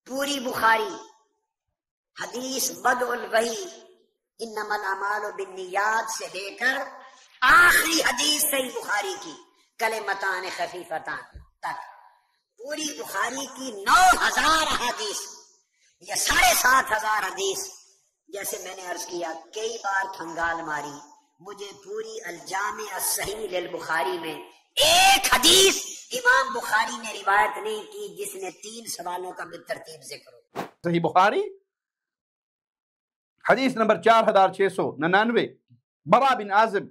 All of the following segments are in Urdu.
پوری بخاری حدیث بدء الوحی انما الاعمال بالنیات سے لے کر آخری حدیث صحیح بخاری کی کلمتان خفیفتان تک پوری بخاری کی 9000 احادیث یا 7500 حدیث، جیسے میں نے عرض کیا کئی بار کھنگال ماری، مجھے پوری الجامع الصحیح للبخاری میں ایک حدیث امام بخاری نے روایت نہیں کی جس نے 3 سوالوں کا بالترتیب ذکر ہو۔ صحیح بخاری حدیث نمبر 4699، برا بن عازب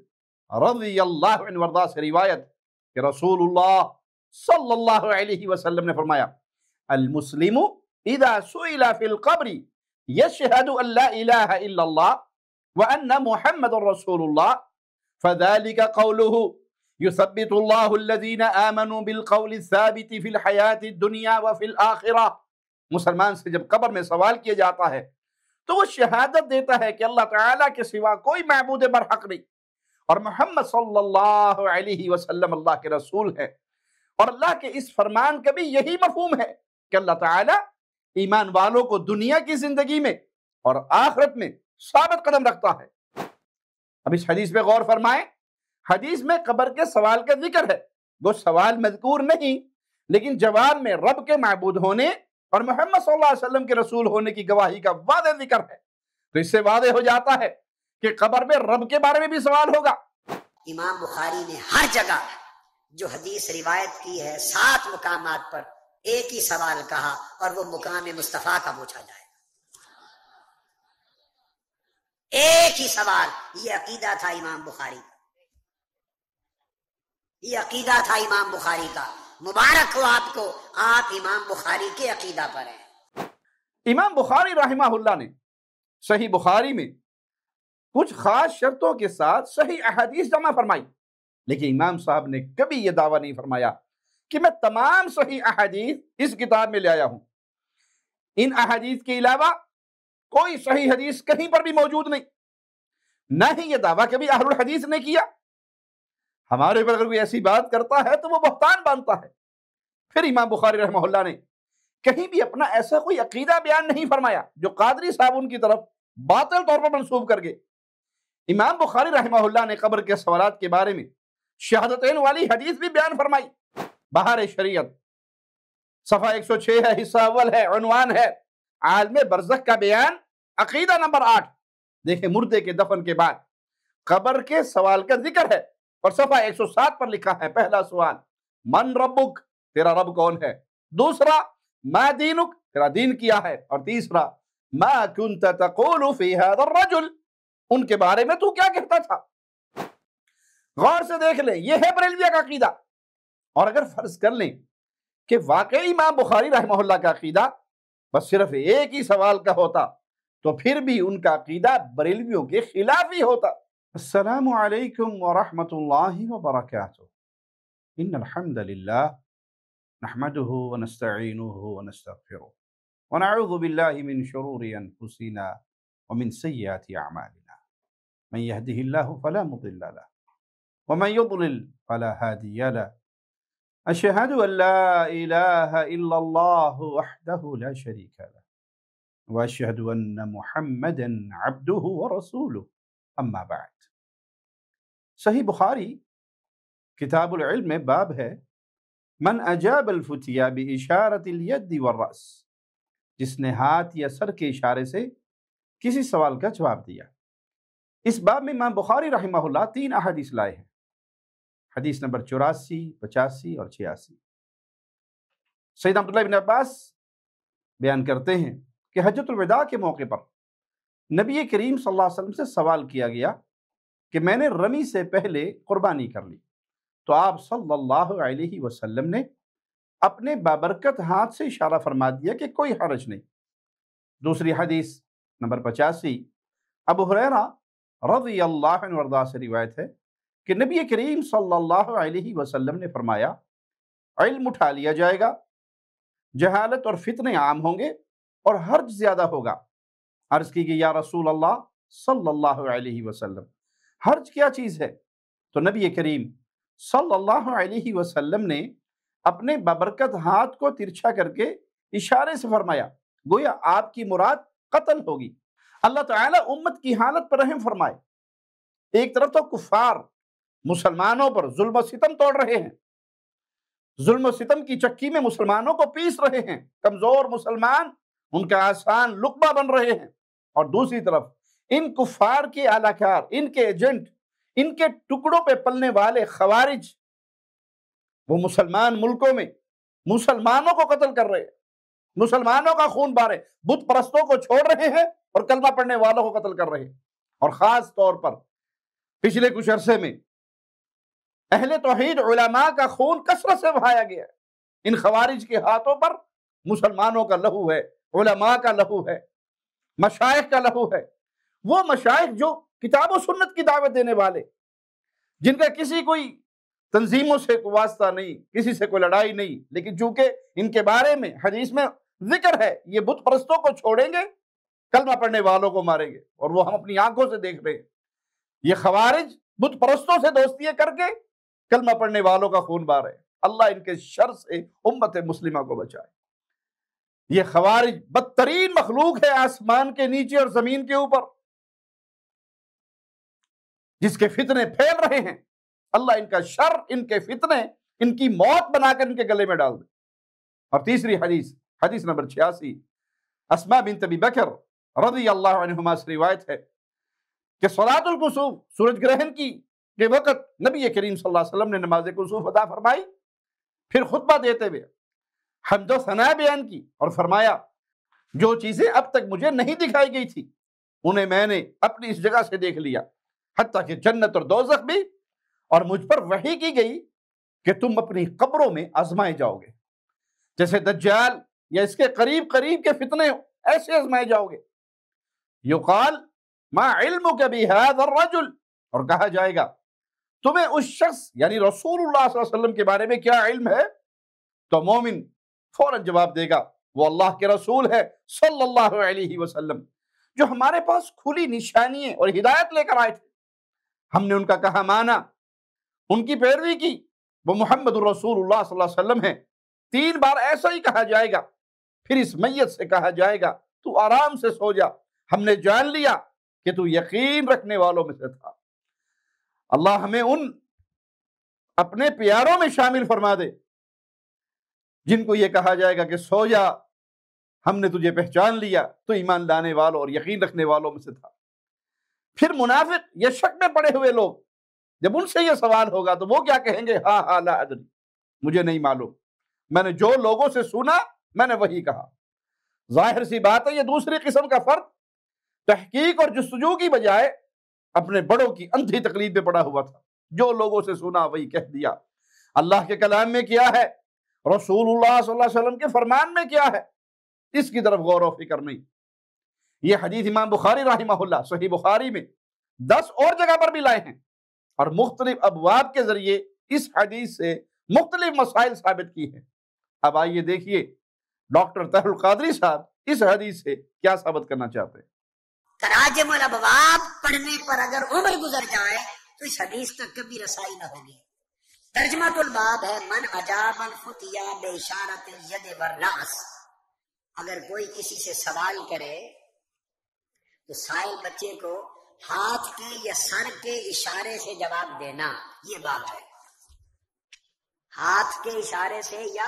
رضی اللہ عنہ وارضاہ سے روایت کہ رسول اللہ صلی اللہ علیہ وسلم نے فرمایا المسلم اذا سئل فی القبر یشہد ان لا الہ الا اللہ وان محمد رسول اللہ فذلك قوله يثبت الله الذين آمنوا بالقول الثابت في الحیات الدنیا وفي الآخرہ۔ مسلمان سے جب قبر میں سوال کیا جاتا ہے تو وہ شہادت دیتا ہے کہ اللہ تعالیٰ کے سوا کوئی معبود برحق نہیں اور محمد صلی اللہ علیہ وسلم اللہ کے رسول ہے، اور اللہ کے اس فرمان کا بھی یہی مفہوم ہے کہ اللہ تعالیٰ ایمان والوں کو دنیا کی زندگی میں اور آخرت میں ثابت قدم رکھتا ہے۔ اب اس حدیث پہ غور فرمائیں، حدیث میں قبر کے سوال کا ذکر ہے، وہ سوال مذکور نہیں لیکن جواب میں رب کے معبود ہونے اور محمد صلی اللہ علیہ وسلم کے رسول ہونے کی گواہی کا واضح ذکر ہے، تو اس سے واضح ہو جاتا ہے کہ قبر میں رب کے بارے میں بھی سوال ہوگا۔ امام بخاری نے ہر جگہ جو حدیث روایت کی ہے 7 مقامات پر ایک ہی سوال کہا اور وہ مقام مصطفیٰ کا پوچھا جائے، ایک ہی سوال۔ یہ عقیدہ تھا امام بخاری کا، یہ عقیدہ تھا امام بخاری کا۔ مبارک ہو آپ کو، آپ امام بخاری کے عقیدہ پر ہیں۔ امام بخاری رحمہ اللہ نے صحیح بخاری میں کچھ خاص شرطوں کے ساتھ صحیح احادیث جمع فرمائی، لیکن امام صاحب نے کبھی یہ دعویٰ نہیں فرمایا کہ میں تمام صحیح احادیث اس کتاب میں لے آیا ہوں۔ ان احادیث کے علاوہ کوئی صحیح حدیث کہیں پر بھی موجود نہیں، نہ ہی یہ دعویٰ کبھی اہل الحدیث نے کیا۔ ہمارے پر اگر کوئی ایسی بات کرتا ہے تو وہ بہتان باندھتا ہے۔ پھر امام بخاری رحمہ اللہ نے کہیں بھی اپنا ایسا کوئی عقیدہ بیان نہیں فرمایا جو قادری صاحب ان کی طرف باطل طور پر منسوب کر گئے۔ امام بخاری رحمہ اللہ نے قبر کے سوالات کے بارے میں شہادتین والی حدیث بھی بیان فرمائی۔ بہار شریعت صفحہ 106 ہے، حصہ اول ہے، عنوان ہے عالم برزخ کا بیان، عقیدہ نمبر 8۔ دیکھیں مردے کے دفن کے بعد قبر کے سوال کا ذکر ہے، اور صفحہ 107 پر لکھا ہے پہلا سوال من ربک، تیرا رب کون ہے؟ دوسرا ما دینک، تیرا دین کیا ہے؟ اور تیسرا ما کنت تقول فی هذا الرجل، ان کے بارے میں تو کیا کہتا تھا؟ غور سے دیکھ لیں، یہ ہے بریلویہ کا عقیدہ۔ اور اگر فرض کر لیں کہ واقعی امام بخاری رحمہ اللہ کا عقیدہ بس صرف ایک ہی سوال کا ہوتا تو پھر بھی ان کا عقیدہ بریلویوں کے خلاف ہی ہوتا۔ السلام علیکم ورحمۃ اللہ وبرکاتہ۔ ان الحمد للہ نحمده ونستعینه ونستغفره ونعوذ باللہ من شرور انفسنا ومن سیئات اعمالنا من يهده الله فلا مضل له ومن يضلل فلا هادي له اشهد ان لا اله الا الله وحده لا شريك له واشهد ان محمدا عبده ورسوله اما بعد۔ صحیح بخاری کتاب العلم میں باب ہے من اجاب الفتیا باشارۃ الید والراس، جس نے ہاتھ یا سر کے اشارے سے کسی سوال کا جواب دیا۔ اس باب میں امام بخاری رحمہ اللہ 3 احادیث لائے ہیں، حدیث نمبر 84، 85 اور 86۔ سیدنا عبداللہ بن عباس بیان کرتے ہیں کہ حجۃ الوداع کے موقع پر نبی کریم صلی اللہ علیہ وسلم سے سوال کیا گیا کہ میں نے رمی سے پہلے قربانی کر لی، تو آپ صلی اللہ علیہ وسلم نے اپنے بابرکت ہاتھ سے اشارہ فرما دیا کہ کوئی حرج نہیں۔ دوسری حدیث نمبر 85 ابو ہریرہ رضی اللہ عنہ وارضاہ سے روایت ہے کہ نبی کریم صلی اللہ علیہ وسلم نے فرمایا علم اٹھا لیا جائے گا، جہالت اور فتنے عام ہوں گے اور حرج زیادہ ہوگا۔ عرض کی گئی یا رسول اللہ صلی اللہ علیہ وسلم حرج کیا چیز ہے؟ تو نبی کریم صلی اللہ علیہ وسلم نے اپنے بابرکت ہاتھ کو ترچھا کر کے اشارے سے فرمایا گویا آپ کی مراد قتل ہوگی۔ اللہ تعالیٰ امت کی حالت پر رحم فرمائے۔ ایک طرف تو کفار مسلمانوں پر ظلم و ستم توڑ رہے ہیں، ظلم و ستم کی چکی میں مسلمانوں کو پیس رہے ہیں، کمزور مسلمان ان کا آسان لقمہ بن رہے ہیں، اور دوسری طرف ان کفار کے اعلی کار، ان کے ایجنٹ، ان کے ٹکڑوں پہ پلنے والے خوارج، وہ مسلمان ملکوں میں مسلمانوں کو قتل کر رہے ہیں، مسلمانوں کا خون بارے، بت پرستوں کو چھوڑ رہے ہیں اور کلمہ پڑھنے والوں کو قتل کر رہے ہیں۔ اور خاص طور پر پچھلے کچھ عرصے میں اہل توحید علماء کا خون کثرت سے بہایا گیا ہے۔ ان خوارج کے ہاتھوں پر مسلمانوں کا لہو ہے، علماء کا لہو ہے، مشائخ کا لہو ہے۔ وہ مشائخ جو کتاب و سنت کی دعوت دینے والے، جن کا کسی کوئی تنظیموں سے کوئی واسطہ نہیں، کسی سے کوئی لڑائی نہیں، لیکن چونکہ ان کے بارے میں حدیث میں ذکر ہے یہ بت پرستوں کو چھوڑیں گے، کلمہ پڑھنے والوں کو ماریں گے، اور وہ ہم اپنی آنکھوں سے دیکھ رہے ہیں۔ یہ خوارج بت پرستوں سے دوستیاں کر کے کلمہ پڑھنے والوں کا خون بہا رہے ہیں۔ اللہ ان کے شر سے امت مسلمہ کو بچائے۔ یہ خوارج بدترین مخلوق ہے آسمان کے نیچے اور زمین کے اوپر، جس کے فتنے پھیل رہے ہیں۔ اللہ ان کا شر، ان کے فتنے، ان کی موت بنا کر ان کے گلے میں ڈال دے۔ اور تیسری حدیث، حدیث نمبر 86، اسماء بنت ابی بکر رضی اللہ عنہما سے روایت ہے کہ صلاۃ الکسوف، سورج گرہن کے وقت نبی کریم صلی اللہ علیہ وسلم نے نماز کسوف ادا فرمائی، پھر خطبہ دیتے ہوئے حمد و ثنا بیان کی اور فرمایا جو چیزیں اب تک مجھے نہیں دکھائی گئی تھی انہیں میں نے اپنی اس جگہ سے دیکھ لیا، حتیٰ کہ جنت اور دوزخ بھی، اور مجھ پر وحی کی گئی کہ تم اپنی قبروں میں آزمائے جاؤ گے، جیسے دجال یا اس کے قریب قریب کے فتنے ایسے آزمائے جاؤ گے۔ یقال ما علمک بہذا الرجل، اور کہا جائے گا تمہیں اس شخص یعنی رسول اللہ صلی اللہ علیہ وسلم کے بارے میں کیا علم ہے؟ تو مومن فوراً جواب دے گا وہ اللہ کے رسول ہے صلی اللہ علیہ وسلم، جو ہمارے پاس کھلی نشانیاں اور ہدایت لے کر آئے تھے۔ ہم نے ان کا کہا مانا، ان کی پیروی کی، وہ محمد الرسول اللہ صلی اللہ علیہ وسلم ہے۔ 3 بار ایسا ہی کہا جائے گا، پھر اس میت سے کہا جائے گا تو آرام سے سو جا، ہم نے جان لیا کہ تو یقین رکھنے والوں میں سے تھا۔ اللہ ہمیں ان اپنے پیاروں میں شامل فرما دے جن کو یہ کہا جائے گا کہ سو جا، ہم نے تجھے پہچان لیا، تو ایمان لانے والوں اور یقین رکھنے والوں میں سے تھا۔ پھر منافق یا شک میں پڑے ہوئے لوگ، جب ان سے یہ سوال ہوگا تو وہ کیا کہیں گے؟ ہاں لا ادری، مجھے نہیں معلوم، میں نے جو لوگوں سے سنا میں نے وہی کہا۔ ظاہر سی بات ہے یہ دوسری قسم کا فرد تحقیق اور جستجو کی بجائے اپنے بڑوں کی اندھی تقلید میں پڑا ہوا تھا، جو لوگوں سے سنا وہی کہہ دیا۔ اللہ کے کلام میں کیا ہے، رسول اللہ صلی اللہ علیہ وسلم کے فرمان میں کیا ہے، اس کی طرف غور و فکر نہیں۔ یہ حدیث امام بخاری رحمہ اللہ صحیح بخاری میں 10 اور جگہ پر بھی لائے ہیں، اور مختلف ابواب کے ذریعے اس حدیث سے مختلف مسائل ثابت کی ہیں۔ اب آئیے دیکھیے ڈاکٹر طاہر القادری صاحب اس حدیث سے کیا ثابت کرنا چاہتے ہیں۔ تراجم الابواب پڑھنے پر اگر عمر گزر جائے تو اس حدیث تک کبھی رسائی نہ ہوگی۔ ترجمۃ الباب ہے من اجاب الفتیا باشارۃ الید والراس، اگر کوئی کسی سے سوال کرے تو سائل بچے کو ہاتھ کے یا سر کے اشارے سے جواب دینا، یہ بات ہے۔ ہاتھ کے اشارے سے، یا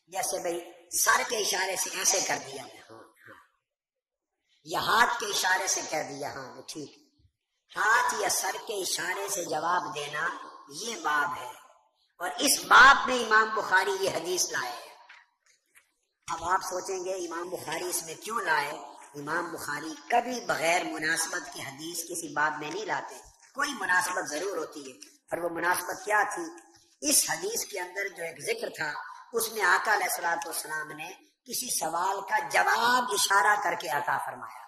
جیسے بھئی سر کے اشارے سے ایسے کر دیا، یا ہاتھ کے اشارے سے کہہ دیا، ہاں وہ ٹھیک، ہاتھ یا سر کے اشارے سے جواب دینا یہ باب ہے، اور اس باب میں امام بخاری یہ حدیث لائے۔ اب آپ سوچیں گے امام بخاری اس میں کیوں لائے؟ امام بخاری کبھی بغیر مناسبت کی حدیث کسی باب میں نہیں لاتے، کوئی مناسبت ضرور ہوتی ہے، اور وہ مناسبت کیا تھی؟ اس حدیث کے اندر جو ایک ذکر تھا اس میں آقا علیہ الصلوۃ والسلام نے کسی سوال کا جواب اشارہ کر کے عطا فرمایا،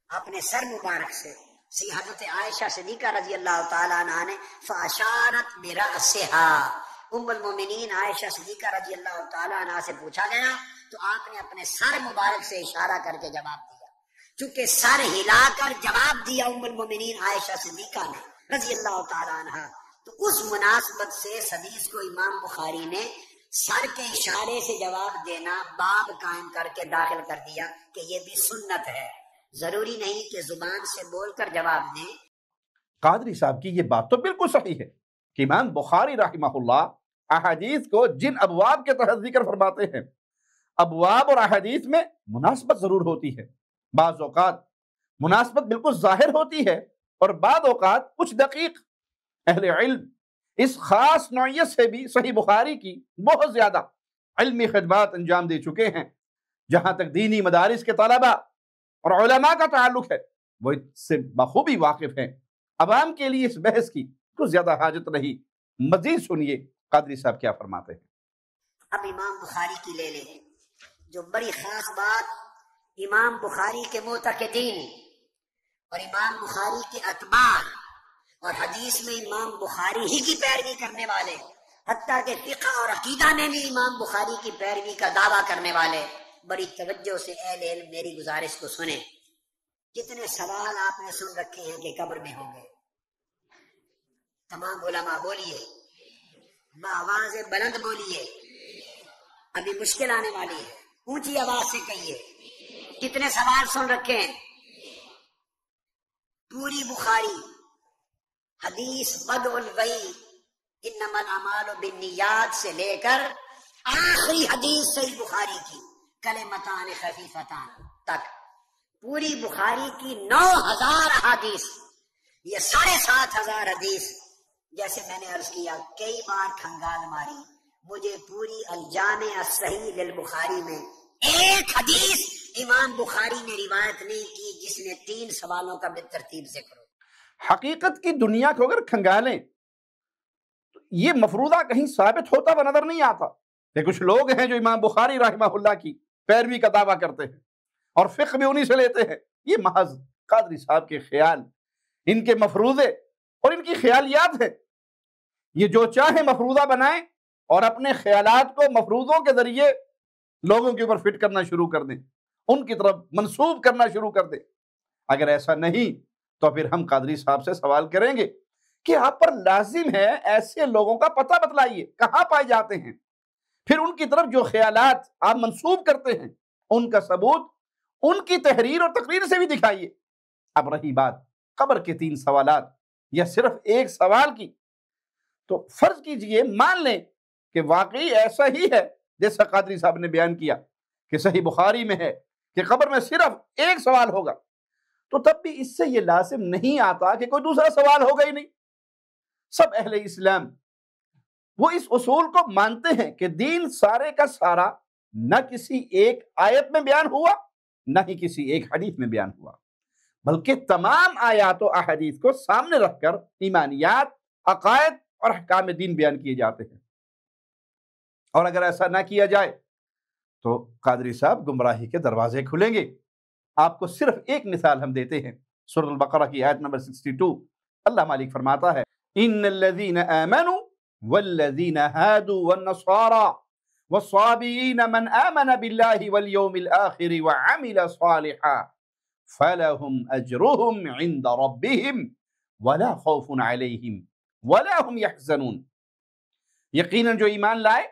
اپنے سر مبارک سے۔ حضرت عائشہ صدیقہ رضی اللہ تعالیٰ عنہ نے فاشارت برأسها، ام المومنین عائشہ صدیقہ رضی اللہ تعالیٰ عنہ سے پوچھا گیا تو آپ نے اپنے سر مبارک سے اشارہ کر کے جواب دیا۔ چونکہ سر ہلا کر جواب دیا ام المومنین عائشہ صدیقہ نے رضی اللہ تعالیٰ عنہ، تو اس مناسبت سے اس حدیث کو امام بخاری نے سر کے اشارے سے جواب دینا باب قائم کر کے داخل کر دیا کہ یہ بھی سنت ہے، ضروری نہیں کہ زبان سے بول کر جواب دیں۔ قادری صاحب کی یہ بات تو بالکل صحیح ہے کہ امام بخاری رحمہ اللہ احادیث کو جن ابواب کے تحت ذکر فرماتے ہیں، ابواب اور احادیث میں مناسبت ضرور ہوتی ہے، بعض اوقات مناسبت بالکل ظاہر ہوتی ہے اور بعض اوقات کچھ دقیق۔ اہل علم اس خاص نوعیت سے بھی صحیح بخاری کی بہت زیادہ علمی خدمات انجام دے چکے ہیں۔ جہاں تک دینی مدارس کے طلباء اور علماء کا تعلق ہے وہ اس سے بخوبی واقف ہیں۔ عوام کے لیے اس بحث کی کچھ زیادہ حاجت نہیں۔ مزید سنیے قادری صاحب کیا فرماتے ہیں۔ اب امام بخاری کی لے لیں، جو بڑی خاص بات امام بخاری کے معتقدین اور امام بخاری کے اتباع اور حدیث میں امام بخاری ہی کی پیروی کرنے والے، حتیٰ کہ فقہ اور عقیدہ میں بھی امام بخاری کی پیروی کا دعویٰ کرنے والے، بڑی توجہ سے اہل علم میری گزارش کو سنیں۔ کتنے سوال آپ نے سن رکھے ہیں کہ قبر میں ہوں گے؟ تمام علماء بولیے، بآواز بلند بولیے، ابھی مشکل آنے والی ہے، اونچی آواز سے کہیے، کتنے سوال سن رکھے ہیں؟ پوری بخاری حدیث بدء الوحی انما الاعمال بالنیات سے لے کر آخری حدیث صحیح بخاری کی کلمتان خفیفتان تک، پوری بخاری کی 9000 احادیث، یہ 7500 حدیث، جیسے میں نے عرض کیا کئی بار کھنگال ماری، مجھے پوری الجامع الصحیح للبخاری میں ایک حدیث امام بخاری نے روایت نہیں کی جس نے 3 سوالوں کا بالترتیب ذکر ہو۔ حقیقت کی دنیا کو اگر کھنگالیں تو یہ مفروضہ کہیں ثابت ہوتا ہوا نظر نہیں آتا کہ کچھ لوگ ہیں جو امام بخاری رحمہ اللہ کی پیروی کا دعویٰ کرتے ہیں اور فقہ بھی انہی سے لیتے ہیں۔ یہ محض قادری صاحب کے خیال، ان کے مفروضے اور ان کی خیالیات ہیں۔ یہ جو چاہے مفروضہ بنائیں اور اپنے خیالات کو مفروضوں کے ذریعے لوگوں کے اوپر فٹ کرنا شروع کر دیں، ان کی طرف منسوب کرنا شروع کر دیں۔ اگر ایسا نہیں تو پھر ہم قادری صاحب سے سوال کریں گے کہ آپ پر لازم ہے ایسے لوگوں کا پتہ بتلائیے، کہاں پائے جاتے ہیں، پھر ان کی طرف جو خیالات آپ منسوب کرتے ہیں ان کا ثبوت ان کی تحریر اور تقریر سے بھی دکھائیے۔ اب رہی بات قبر کے 3 سوالات یا صرف ایک سوال کی، تو فرض کیجئے مان لیں کہ واقعی ایسا ہی ہے جیسا قادری صاحب نے بیان کیا کہ صحیح بخاری میں ہے کہ قبر میں صرف ایک سوال ہوگا، تو تب بھی اس سے یہ لازم نہیں آتا کہ کوئی دوسرا سوال ہوگا ہی نہیں۔ سب اہل اسلام وہ اس اصول کو مانتے ہیں کہ دین سارے کا سارا نہ کسی ایک آیت میں بیان ہوا نہ ہی کسی ایک حدیث میں بیان ہوا، بلکہ تمام آیات و احادیث کو سامنے رکھ کر ایمانیات، عقائد اور احکام دین بیان کیے جاتے ہیں۔ اور اگر ایسا نہ کیا جائے تو قادری صاحب گمراہی کے دروازے کھلیں گے۔ آپ کو صرف ایک مثال ہم دیتے ہیں، سورۃ البقرہ کی آیت نمبر 62، اللہ مالک فرماتا ہے ان الذين آمنوا والذين هادوا والنصارى والصابئين من آمن بالله واليوم الآخر وعمل صالحا فلهم أجرهم عند ربهم ولا خوف عليهم ولا هم يحزنون۔ یقیناً جو ایمان لائے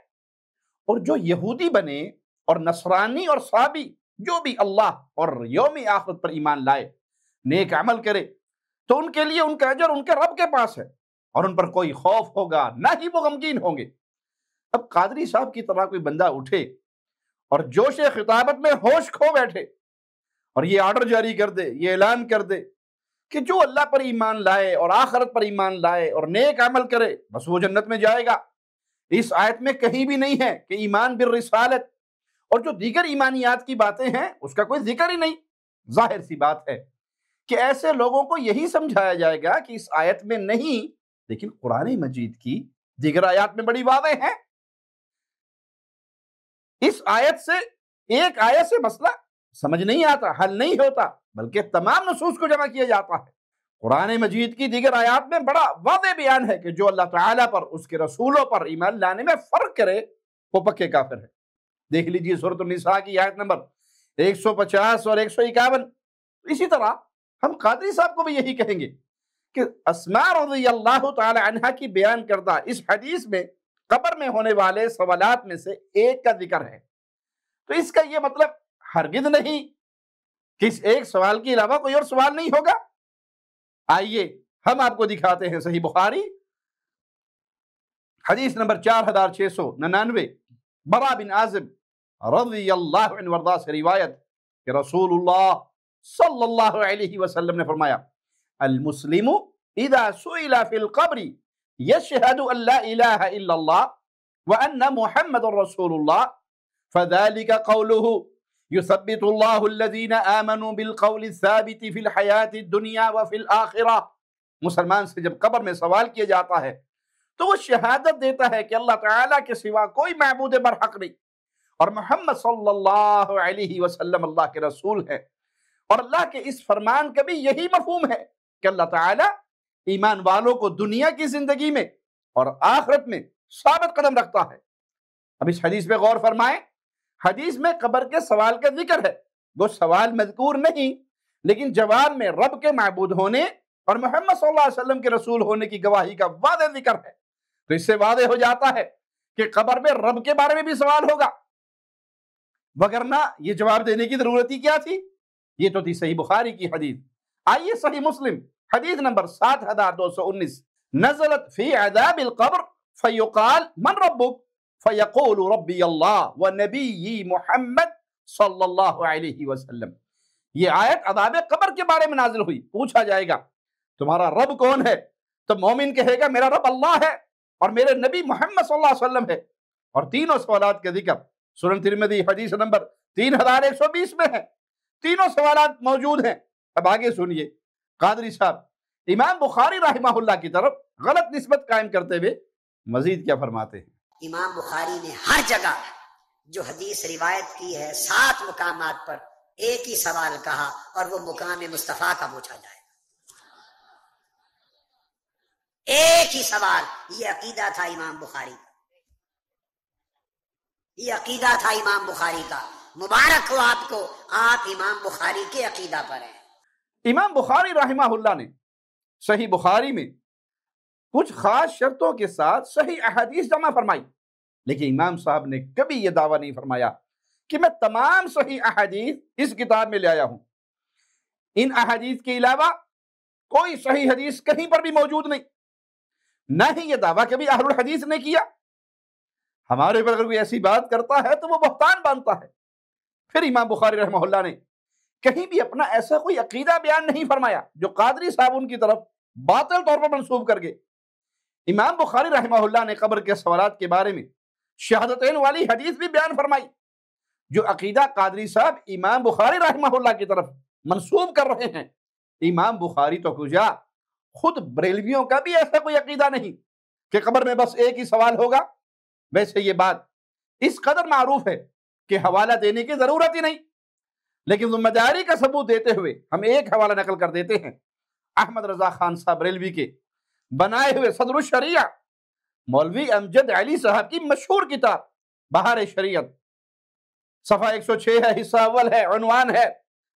اور جو یہودی بنے اور نصرانی اور صابی، جو بھی اللہ اور یوم آخرت پر ایمان لائے، نیک عمل کرے، تو ان کے لیے ان کا اجر ان کے رب کے پاس ہے اور ان پر کوئی خوف ہوگا نہ ہی وہ غمگین ہوں گے۔ اب قادری صاحب کی طرح کوئی بندہ اٹھے اور جوش خطابت میں ہوش کھو بیٹھے اور یہ آرڈر جاری کر دے، یہ اعلان کر دے کہ جو اللہ پر ایمان لائے اور آخرت پر ایمان لائے اور نیک عمل کرے بس وہ جنت میں جائے گا۔ اس آیت میں کہیں بھی نہیں ہے کہ ایمان بالرسالت اور جو دیگر ایمانیات کی باتیں ہیں اس کا کوئی ذکر ہی نہیں۔ ظاہر سی بات ہے کہ ایسے لوگوں کو یہی سمجھایا جائے گا کہ اس آیت میں نہیں، لیکن قرآن مجید کی دیگر آیات میں بڑی واضح ہیں۔ اس آیت سے، ایک آیت سے مسئلہ سمجھ نہیں آتا، حل نہیں ہوتا، بلکہ تمام نصوص کو جمع کیا جاتا ہے۔ قرآن مجید کی دیگر آیات میں بڑا واضح بیان ہے کہ جو اللہ تعالیٰ پر، اس کے رسولوں پر ایمان لانے میں فرق کرے وہ پکے کافر ہے۔ دیکھ لیجیے سورۃ النساء کی آیت نمبر 150 اور 151۔ اسی طرح ہم قادری صاحب کو بھی یہی کہیں گے کہ اسماء رضی اللہ تعالی عنہا کی بیان کردہ اس حدیث میں قبر میں ہونے والے سوالات میں سے ایک کا ذکر ہے، تو اس کا یہ مطلب ہرگز نہیں کہ اس ایک سوال کے علاوہ کوئی اور سوال نہیں ہوگا۔ آئیے ہم آپ کو دکھاتے ہیں صحیح بخاری حدیث نمبر 4699، برا بن عازب رضی اللہ عنہ وارضاہ سے روایت کہ رسول اللہ صلی اللہ علیہ وسلم نے فرمایا، المسلم اذا سئل فی القبر یشہد ان لا الہ الا اللہ وان محمد رسول اللہ فذلك قوله يثبت الله الذين آمنوا بالقول الثابت في الحیات الدنیا وفي الآخرہ۔ مسلمان سے جب قبر میں سوال کیا جاتا ہے تو وہ شہادت دیتا ہے کہ اللہ تعالیٰ کے سوا کوئی معبود برحق نہیں، اور محمد صلی اللہ علیہ وسلم اللہ کے رسول ہے، اور اللہ کے اس فرمان کا بھی یہی مفہوم ہے کہ اللہ تعالیٰ ایمان والوں کو دنیا کی زندگی میں اور آخرت میں ثابت قدم رکھتا ہے۔ اب اس حدیث پہ غور فرمائیں، حدیث میں قبر کے سوال کا ذکر ہے، وہ سوال مذکور نہیں، لیکن جواب میں رب کے معبود ہونے اور محمد صلی اللہ علیہ وسلم کے رسول ہونے کی گواہی کا واضح ذکر ہے۔ تو اس سے واضح ہو جاتا ہے کہ قبر میں رب کے بارے میں بھی سوال ہوگا، وگرنہ یہ جواب دینے کی ضرورت ہی کیا تھی؟ یہ تو تھی صحیح بخاری کی حدیث۔ آئیے صحیح مسلم حدیث نمبر 7219، نزلت فی عذاب القبر فیقال من ربک فیقول ربی اللہ ونبی محمد صلی اللہ علیہ وسلم۔ یہ آیت عذاب قبر کے بارے میں نازل ہوئی، پوچھا جائے گا تمہارا رب کون ہے؟ تو مومن کہے گا میرا رب اللہ ہے اور میرے نبی محمد صلی اللہ علیہ وسلم ہے، اور تینوں سوالات کا ذکر سنن ترمذی حدیث نمبر 3120 میں ہے، تینوں سوالات موجود ہیں۔ اب آگے سنیے، قادری صاحب امام بخاری رحمہ اللہ کی طرف غلط نسبت قائم کرتے ہوئے مزید کیا فرماتے ہیں؟ امام بخاری نے ہر جگہ جو حدیث روایت کی ہے 7 مقامات پر ایک ہی سوال کہا، اور وہ مقام مصطفیٰ کا پوچھا جائے گا۔ ایک ہی سوال، یہ عقیدہ تھا امام بخاری کا، یہ عقیدہ تھا امام بخاری کا۔ مبارک ہو آپ کو، آپ امام بخاری کے عقیدہ پر ہیں۔ امام بخاری رحمہ اللہ نے صحیح بخاری میں کچھ خاص شرطوں کے ساتھ صحیح احادیث جمع فرمائی، لیکن امام صاحب نے کبھی یہ دعویٰ نہیں فرمایا کہ میں تمام صحیح احادیث اس کتاب میں لے آیا ہوں۔ ان احادیث کے علاوہ کوئی صحیح حدیث کہیں پر بھی موجود نہیں، نہ ہی یہ دعویٰ کبھی اہل الحدیث نے کیا۔ ہمارے پر اگر کوئی ایسی بات کرتا ہے تو وہ بہتان باندھتا ہے۔ پھر امام بخاری رحمہ اللہ نے کہیں بھی اپنا ایسا کوئی عقیدہ بیان نہیں فرمایا جو قادری صاحب ان کی طرف باطل طور پر منسوب کر گئے۔ امام بخاری رحمہ اللہ نے قبر کے سوالات کے بارے میں شہادتین والی حدیث بھی بیان فرمائی، جو عقیدہ قادری صاحب امام بخاری رحمہ اللہ کی طرف منسوب کر رہے ہیں۔ امام بخاری تو کجا، خود بریلویوں کا بھی ایسا کوئی عقیدہ نہیں کہ قبر میں بس ایک ہی سوال ہوگا۔ ویسے یہ بات اس قدر معروف ہے کہ حوالہ دینے کی ضرورت ہی نہیں، لیکن ذمہ داری کا ثبوت دیتے ہوئے ہم ایک حوالہ نقل کر دیتے ہیں احمد رضا خان صاحب بریلوی کے بنائے ہوئے صدر الشریعہ مولوی امجد علی صاحب کی مشہور کتاب بہار شریعت، صفحہ 106 ہے، حصہ اول ہے، عنوان ہے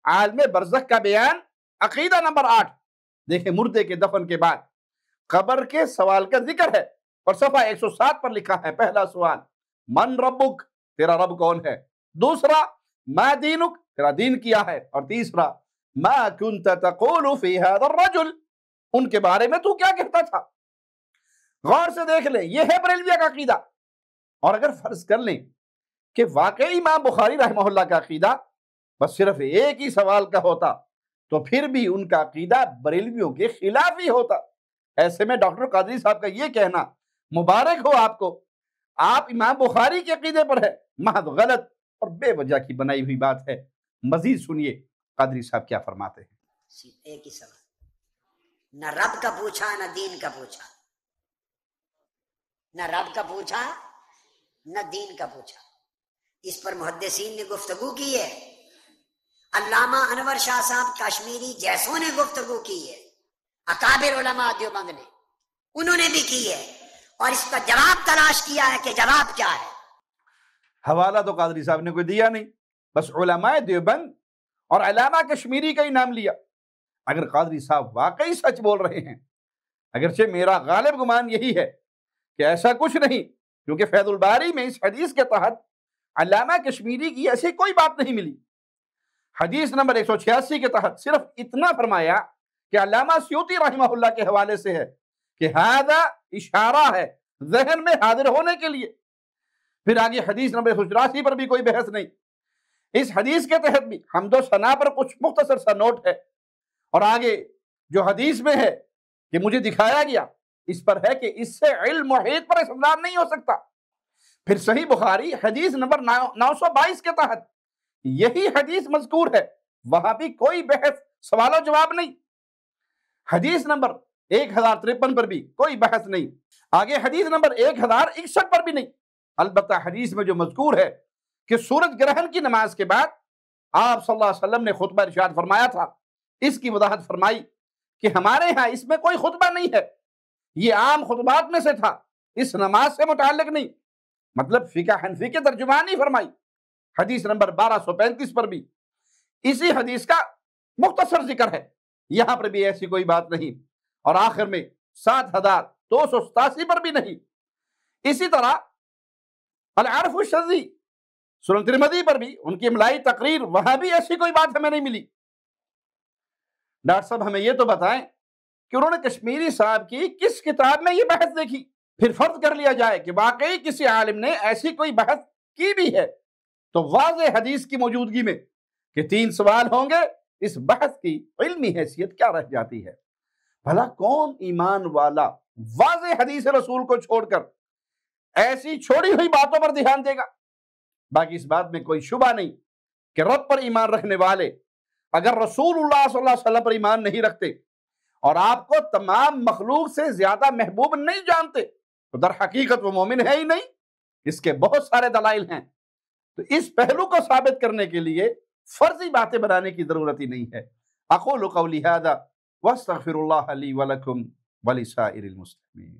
عالم برزخ کا بیان، عقیدہ نمبر 8۔ دیکھیں مردے کے دفن کے بعد قبر کے سوال کا ذکر ہے، اور صفحہ 107 پر لکھا ہے پہلا سوال من ربک، تیرا رب کون ہے؟ دوسرا ما دینک، تیرا دین کیا ہے؟ اور تیسرا ما کنت تقول فی هذا الرجل، ان کے بارے میں تو کیا کہتا تھا؟ غور سے دیکھ لیں، یہ ہے بریلویہ کا عقیدہ۔ اور اگر فرض کر لیں کہ واقعی امام بخاری رحمہ اللہ کا عقیدہ بس صرف ایک ہی سوال کا ہوتا تو پھر بھی ان کا عقیدہ بریلویوں کے خلاف ہی ہوتا۔ ایسے میں ڈاکٹر قادری صاحب کا یہ کہنا مبارک ہو آپ کو، آپ امام بخاری کے عقیدے پر ہے، محض غلط اور بے وجہ کی بنائی ہوئی بات ہے۔ مزید سنیے قادری صاحب کیا فرماتے ہیں۔ ایک ہی سوال، نہ رب کا پوچھا نہ دین کا پوچھا، نہ رب کا پوچھا نہ دین کا پوچھا۔ اس پر محدثین نے گفتگو کی ہے، علامہ انور شاہ صاحب کشمیری جیسوں نے گفتگو کی ہے، اکابر علماء دیوبند نے، انہوں نے بھی کی ہے، اور اس کا جواب تلاش کیا ہے کہ جواب کیا ہے۔ حوالہ تو قادری صاحب نے کوئی دیا نہیں، بس علماء دیوبند اور علامہ کشمیری کا ہی نام لیا۔ اگر قادری صاحب واقعی سچ بول رہے ہیں، اگرچہ میرا غالب گمان یہی ہے کہ ایسا کچھ نہیں، کیونکہ فیض الباری میں اس حدیث کے تحت علامہ کشمیری کی ایسی کوئی بات نہیں ملی۔ حدیث نمبر 186 کے تحت صرف اتنا فرمایا کہ علامہ سیوطی رحمہ اللہ کے حوالے سے ہے کہ ہذا اشارہ ہے ذہن میں حاضر ہونے کے لیے۔ پھر آگے حدیث نمبر 184 پر بھی کوئی بحث نہیں۔ اس حدیث کے تحت بھی حمد و ثنا پر کچھ مختصر سا نوٹ ہے، اور آگے جو حدیث میں ہے کہ مجھے دکھایا گیا، اس پر ہے کہ اس سے علم محیط پر استدلال نہیں ہو سکتا۔ پھر صحیح بخاری حدیث نمبر 922 کے تحت یہی حدیث مذکور ہے، وہاں بھی کوئی بحث سوال و جواب نہیں۔ حدیث نمبر 1053 پر بھی کوئی بحث نہیں۔ آگے حدیث نمبر 1061 پر بھی نہیں۔ البتہ حدیث میں جو مذکور ہے کہ سورج گرہن کی نماز کے بعد آپ صلی اللہ علیہ وسلم نے خطبہ ارشاد فرمایا تھا، اس کی وضاحت فرمائی کہ ہمارے ہاں اس میں کوئی خطبہ نہیں ہے، یہ عام خطبات میں سے تھا، اس نماز سے متعلق نہیں۔ مطلب فقہ حنفی کے ترجمانی فرمائی۔ حدیث نمبر 1235 پر بھی اسی حدیث کا مختصر ذکر ہے، یہاں پر بھی ایسی کوئی بات نہیں۔ اور آخر میں 7287 پر بھی نہیں۔ اسی طرح العرف الشذی سنن ترمذی پر بھی ان کی املائی تقریر، وہاں بھی ایسی کوئی بات ہمیں نہیں ملی۔ ڈاکٹر صاحب ہمیں یہ تو بتائیں کہ انہوں نے کشمیری صاحب کی کس کتاب میں یہ بحث دیکھی، پھر فرض کر لیا جائے کہ واقعی کسی عالم نے ایسی کوئی بحث کی بھی ہے، تو واضح حدیث کی موجودگی میں کہ 3 سوال ہوں گے، اس بحث کی علمی حیثیت کیا رہ جاتی ہے؟ بھلا کون ایمان والا واضح حدیث رسول کو چھوڑ کر ایسی چھوڑی ہوئی باتوں پر دھیان دے گا؟ باقی اس بات میں کوئی شبہ نہیں کہ رب پر ایمان رکھنے والے اگر رسول اللہ صلی اللہ علیہ وسلم پر ایمان نہیں رکھتے اور آپ کو تمام مخلوق سے زیادہ محبوب نہیں جانتے تو در حقیقت وہ مومن ہے ہی نہیں۔ اس کے بہت سارے دلائل ہیں، تو اس پہلو کو ثابت کرنے کے لیے فرضی باتیں بنانے کی ضرورت ہی نہیں ہے۔ اقول قولی ھذا واستغفر اللہ لی ولکم ولسائر المسلمین۔